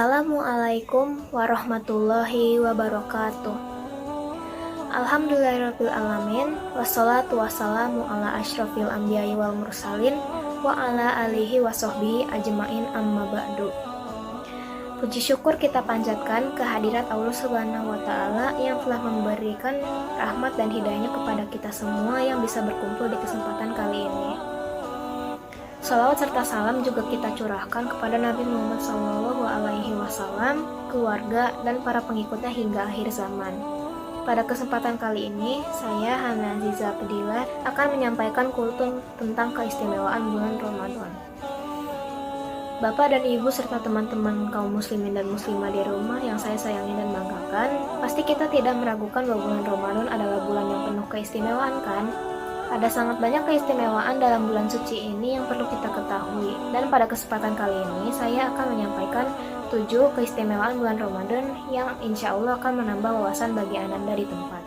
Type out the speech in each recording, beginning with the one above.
Assalamualaikum warahmatullahi wabarakatuh. Alhamdulillahirrabbilalamin. Wassalatu wassalamu ala asyrafil anbiya'i wal mursalin wa ala alihi wa sahbihi ajma'in amma ba'du. Puji syukur kita panjatkan kehadirat Allah Subhanahu wa Ta'ala yang telah memberikan rahmat dan hidayahnya kepada kita semua yang bisa berkumpul di kesempatan kali ini. Salawat serta salam juga kita curahkan kepada Nabi Muhammad SAW, keluarga, dan para pengikutnya hingga akhir zaman. Pada kesempatan kali ini, saya Hana Aziza Pedilat akan menyampaikan kultum tentang keistimewaan bulan Ramadan. Bapak dan Ibu serta teman-teman kaum muslimin dan muslimah di rumah yang saya sayangi dan banggakan, pasti kita tidak meragukan bahwa bulan Ramadan adalah bulan yang penuh keistimewaan, kan? Ada sangat banyak keistimewaan dalam bulan suci ini yang perlu kita ketahui. Dan pada kesempatan kali ini, saya akan menyampaikan 7 keistimewaan bulan Ramadan yang insya Allah akan menambah wawasan bagi Ananda di tempat.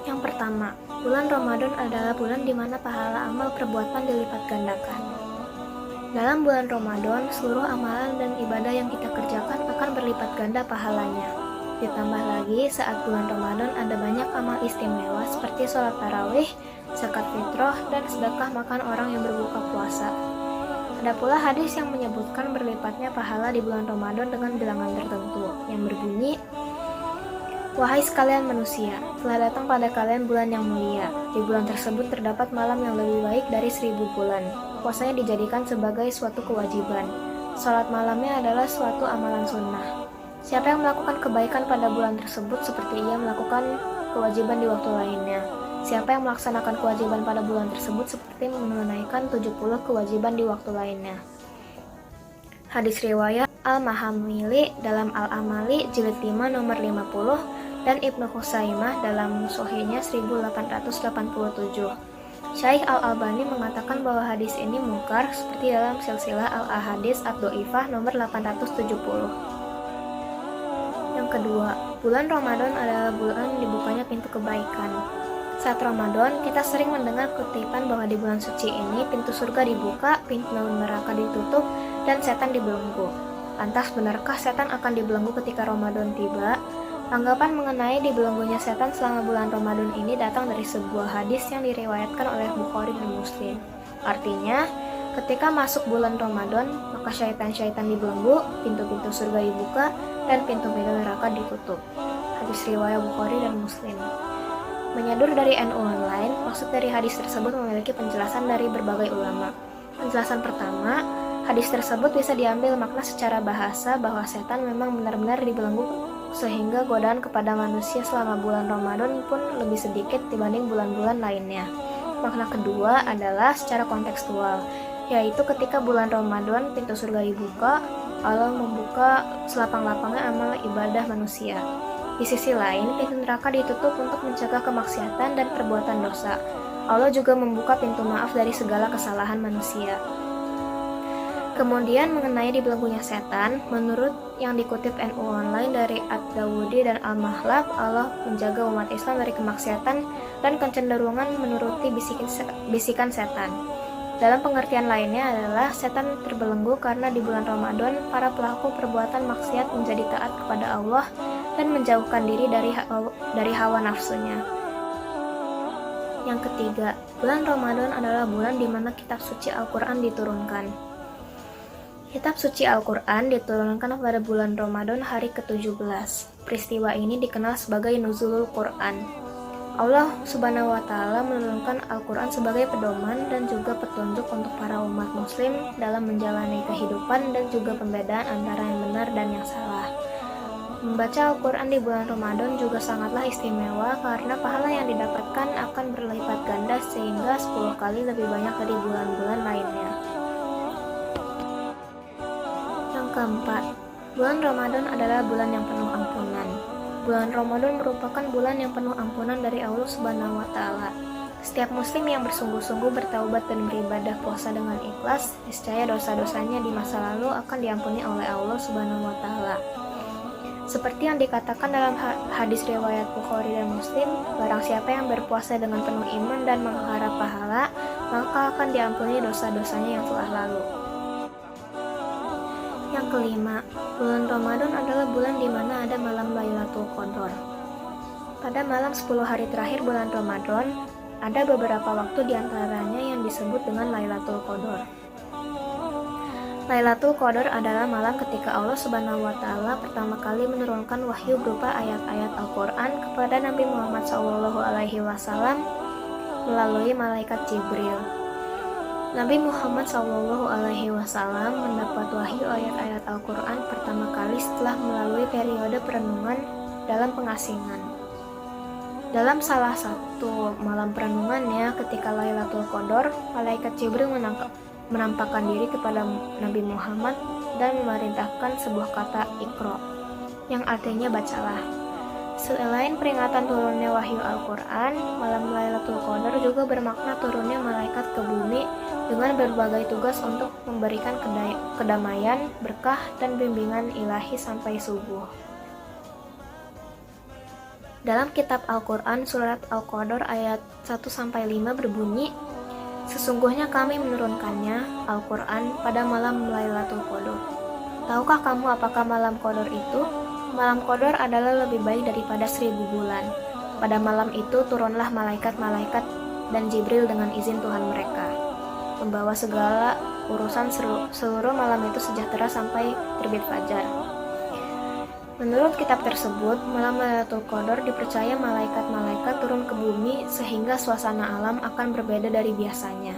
Yang pertama, bulan Ramadan adalah bulan di mana pahala amal perbuatan dilipat gandakan. Dalam bulan Ramadan, seluruh amalan dan ibadah yang kita kerjakan akan berlipat ganda pahalanya. Ditambah lagi, saat bulan Ramadan ada banyak amal istimewa seperti sholat tarawih, zakat fitrah, dan sedekah makan orang yang berbuka puasa. Ada pula hadis yang menyebutkan berlipatnya pahala di bulan Ramadan dengan bilangan tertentu, yang berbunyi, "Wahai sekalian manusia, telah datang pada kalian bulan yang mulia. Di bulan tersebut terdapat malam yang lebih baik dari 1000 bulan. Puasanya dijadikan sebagai suatu kewajiban. Sholat malamnya adalah suatu amalan sunnah. Siapa yang melakukan kebaikan pada bulan tersebut seperti ia melakukan kewajiban di waktu lainnya. Siapa yang melaksanakan kewajiban pada bulan tersebut seperti menunaikan 70 kewajiban di waktu lainnya." Hadis riwayat Al-Mahamili dalam Al-Amali jilid 5 nomor 50 dan Ibnu Khuzaimah dalam Sahihnya 1887. Syekh Al-Albani mengatakan bahwa hadis ini mungkar seperti dalam silsilah Al-Ahadits Ad-Dhaifah nomor 870. Yang kedua, bulan Ramadan adalah bulan dibukanya pintu kebaikan. Saat Ramadan, kita sering mendengar kutipan bahwa di bulan suci ini pintu surga dibuka, pintu neraka ditutup, dan setan dibelenggu. Lantas, benarkah setan akan dibelenggu ketika Ramadan tiba? Anggapan mengenai dibelenggunya setan selama bulan Ramadan ini datang dari sebuah hadis yang diriwayatkan oleh Bukhari dan Muslim. Artinya, ketika masuk bulan Ramadan, maka syaitan-syaitan dibelenggu, pintu-pintu surga dibuka, dan pintu-pintu neraka ditutup. Hadis riwayat Bukhari dan Muslim. Menyadur dari NU Online, maksud dari hadis tersebut memiliki penjelasan dari berbagai ulama. Penjelasan pertama, hadis tersebut bisa diambil makna secara bahasa bahwa setan memang benar-benar dibelenggu sehingga godaan kepada manusia selama bulan Ramadan pun lebih sedikit dibanding bulan-bulan lainnya. Makna kedua adalah secara kontekstual, yaitu ketika bulan Ramadan pintu surga dibuka, Allah membuka selapang-lapangnya amal ibadah manusia. Di sisi lain, pintu neraka ditutup untuk mencegah kemaksiatan dan perbuatan dosa. Allah juga membuka pintu maaf dari segala kesalahan manusia. Kemudian mengenai dibelenggunya setan, menurut yang dikutip NU Online dari Ad-Dawudi dan Al-Mahlab, Allah menjaga umat Islam dari kemaksiatan dan kecenderungan menuruti bisikan setan. Dalam pengertian lainnya adalah setan terbelenggu karena di bulan Ramadan para pelaku perbuatan maksiat menjadi taat kepada Allah dan menjauhkan diri dari hawa nafsunya. Yang ketiga, bulan Ramadan adalah bulan di mana kitab suci Al-Quran diturunkan. Kitab suci Al-Quran diturunkan pada bulan Ramadan hari ke-17. Peristiwa ini dikenal sebagai Nuzulul Quran. Allah Subhanahu wa Ta'ala menurunkan Al-Quran sebagai pedoman dan juga petunjuk untuk para umat muslim dalam menjalani kehidupan dan juga pembedaan antara yang benar dan yang salah. Membaca Al-Quran di bulan Ramadan juga sangatlah istimewa karena pahala yang didapatkan akan berlipat ganda sehingga 10 kali lebih banyak dari bulan-bulan lainnya. Yang keempat, bulan Ramadan adalah bulan yang penuh ampunan. Bulan Ramadan merupakan bulan yang penuh ampunan dari Allah Subhanahu wa Ta'ala. Setiap muslim yang bersungguh-sungguh bertaubat dan beribadah puasa dengan ikhlas, niscaya dosa-dosanya di masa lalu akan diampuni oleh Allah Subhanahu wa Ta'ala. Seperti yang dikatakan dalam hadis riwayat Bukhari dan Muslim, barang siapa yang berpuasa dengan penuh iman dan mengharap pahala, maka akan diampuni dosa-dosanya yang telah lalu. kelima, bulan Ramadan adalah bulan di mana ada malam Lailatul Qadar. Pada malam 10 hari terakhir bulan Ramadan, ada beberapa waktu di antaranya yang disebut dengan Lailatul Qadar. Lailatul Qadar adalah malam ketika Allah Subhanahu wa Ta'ala pertama kali menurunkan wahyu berupa ayat-ayat Al-Quran kepada Nabi Muhammad SAW melalui malaikat Jibril. Nabi Muhammad SAW mendapat wahyu ayat-ayat Al-Quran pertama kali setelah melalui periode perenungan dalam pengasingan. Dalam salah satu malam perenungannya ketika Lailatul Qadar, malaikat Jibril menampakkan diri kepada Nabi Muhammad dan memerintahkan sebuah kata Iqra, yang artinya bacalah. Selain peringatan turunnya wahyu Al-Quran, malam Lailatul Qadar juga bermakna turunnya malaikat ke bumi dengan berbagai tugas untuk memberikan kedamaian, berkah, dan bimbingan ilahi sampai subuh. Dalam kitab Al-Quran, surat Al-Qadar ayat 1-5 berbunyi, "Sesungguhnya kami menurunkannya, Al-Quran, pada malam Lailatul Qadar. Tahukah kamu apakah malam Qadar itu? Malam Qadar adalah lebih baik daripada 1000 bulan. Pada malam itu turunlah malaikat-malaikat dan Jibril dengan izin Tuhan mereka, membawa segala urusan seluruh malam itu sejahtera sampai terbit fajar." Menurut kitab tersebut, malam Lailatul Qadar dipercaya malaikat-malaikat turun ke bumi sehingga suasana alam akan berbeda dari biasanya,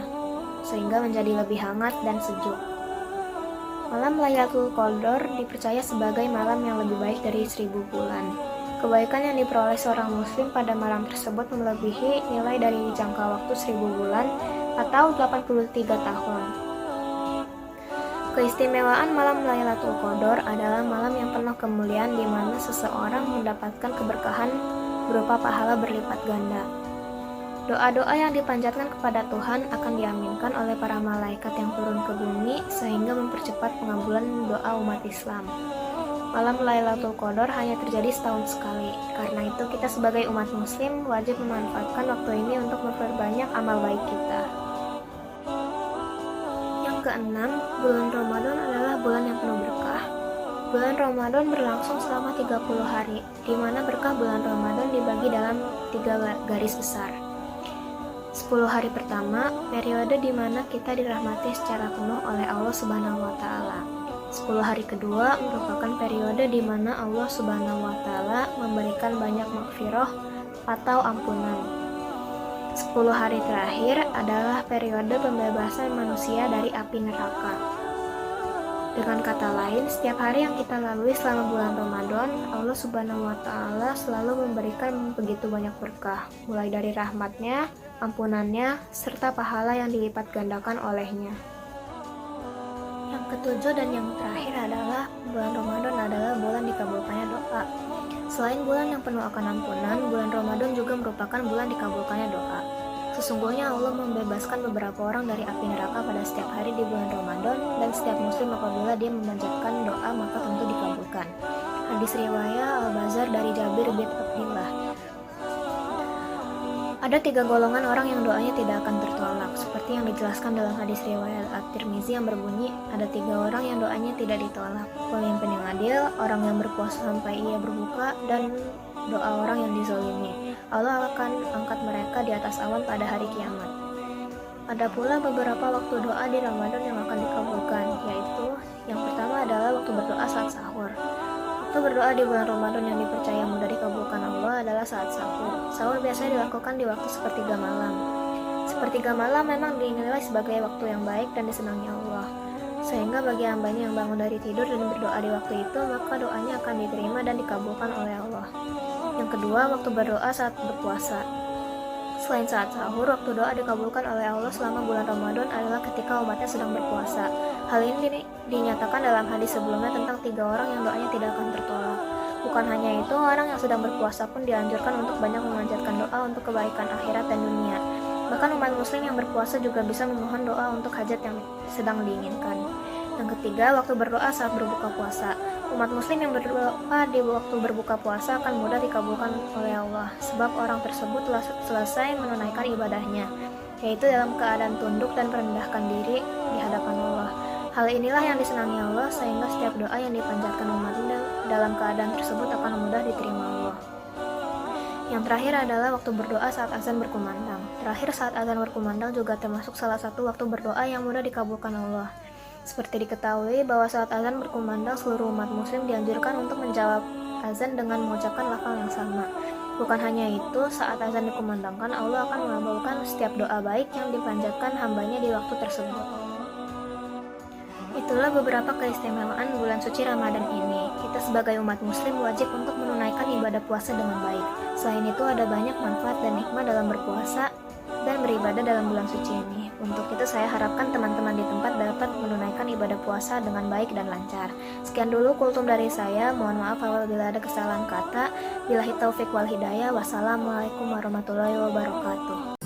sehingga menjadi lebih hangat dan sejuk. Malam Lailatul Qadar dipercaya sebagai malam yang lebih baik dari 1000 bulan. Kebaikan yang diperoleh seorang muslim pada malam tersebut melebihi nilai dari jangka waktu 1000 bulan atau 83 tahun. Keistimewaan malam Lailatul Qadar adalah malam yang penuh kemuliaan di mana seseorang mendapatkan keberkahan berupa pahala berlipat ganda. Doa-doa yang dipanjatkan kepada Tuhan akan diaminkan oleh para malaikat yang turun ke bumi sehingga mempercepat pengabulan doa umat Islam. Malam Lailatul Qadar hanya terjadi setahun sekali. Karena itu kita sebagai umat muslim wajib memanfaatkan waktu ini untuk memperbanyak amal baik kita. Keenam, bulan Ramadan adalah bulan yang penuh berkah. Bulan Ramadan berlangsung selama 30 hari, di mana berkah bulan Ramadan dibagi dalam 3 garis besar. 10 hari pertama, periode di mana kita dirahmati secara penuh oleh Allah Subhanahu wa Ta'ala. 10 hari kedua merupakan periode di mana Allah Subhanahu wa Ta'ala memberikan banyak maghfirah atau ampunan. 10 hari terakhir adalah periode pembebasan manusia dari api neraka. Dengan kata lain, setiap hari yang kita lalui selama bulan Ramadan, Allah Subhanahu wa Ta'ala selalu memberikan begitu banyak berkah, mulai dari rahmatnya, ampunannya, serta pahala yang dilipat gandakan olehnya. Yang ketujuh dan yang terakhir adalah bulan Ramadan adalah bulan dikabulkannya doa. Selain bulan yang penuh akan ampunan, bulan Ramadan juga merupakan bulan dikabulkannya doa. Sesungguhnya Allah membebaskan beberapa orang dari api neraka pada setiap hari di bulan Ramadan, dan setiap muslim apabila dia memanjatkan doa maka tentu dikabulkan. Hadis riwayat Al-Bazzar dari Jabir bin Abdillah. Ada 3 golongan orang yang doanya tidak akan tertolak, seperti yang dijelaskan dalam hadis riwayat At-Tirmizi yang berbunyi, ada 3 orang yang doanya tidak ditolak: pemimpin yang adil, orang yang berpuasa sampai ia berbuka, dan doa orang yang dizalimi. Allah akan angkat mereka di atas awan pada hari kiamat. Ada pula beberapa waktu doa di Ramadan yang akan dikabulkan, yaitu yang pertama adalah waktu berdoa saat sahur. Waktu berdoa di bulan Ramadan yang dipercaya mudah dikabulkan Allah adalah saat sahur. Sahur biasanya dilakukan di waktu sepertiga malam. Sepertiga malam memang dinilai sebagai waktu yang baik dan disenangi Allah. Sehingga bagi hambanya yang bangun dari tidur dan berdoa di waktu itu, maka doanya akan diterima dan dikabulkan oleh Allah. Yang kedua, waktu berdoa saat berpuasa. Selain saat sahur, waktu doa dikabulkan oleh Allah selama bulan Ramadan adalah ketika umatnya sedang berpuasa. Hal ini dinyatakan dalam hadis sebelumnya tentang 3 orang yang doanya tidak akan tertolak. Bukan hanya itu, orang yang sedang berpuasa pun dianjurkan untuk banyak memanjatkan doa untuk kebaikan akhirat dan dunia. Bahkan umat muslim yang berpuasa juga bisa memohon doa untuk hajat yang sedang diinginkan. Yang ketiga, waktu berdoa saat berbuka puasa. Umat muslim yang berdoa di waktu berbuka puasa akan mudah dikabulkan oleh Allah, sebab orang tersebut telah selesai menunaikan ibadahnya, yaitu dalam keadaan tunduk dan merendahkan diri di hadapan Allah. Hal inilah yang disenangi Allah, sehingga setiap doa yang dipanjatkan umatnya dalam keadaan tersebut akan mudah diterima Allah. Yang terakhir adalah waktu berdoa saat azan berkumandang. Terakhir saat azan berkumandang juga termasuk salah satu waktu berdoa yang mudah dikabulkan Allah. Seperti diketahui bahwa saat azan berkumandang seluruh umat muslim dianjurkan untuk menjawab azan dengan mengucapkan lafal yang sama. Bukan hanya itu, saat azan dikumandangkan Allah akan mengabulkan setiap doa baik yang dipanjatkan hambanya di waktu tersebut. Itulah beberapa keistimewaan bulan suci Ramadan ini. Kita sebagai umat muslim wajib untuk menunaikan ibadah puasa dengan baik. Selain itu ada banyak manfaat dan hikmah dalam berpuasa dan beribadah dalam bulan suci ini. Untuk itu saya harapkan teman-teman di tempat dapat menunaikan ibadah puasa dengan baik dan lancar. Sekian dulu kultum dari saya. Mohon maaf apabila ada kesalahan kata. Billahi taufik wal hidayah. Wassalamualaikum warahmatullahi wabarakatuh.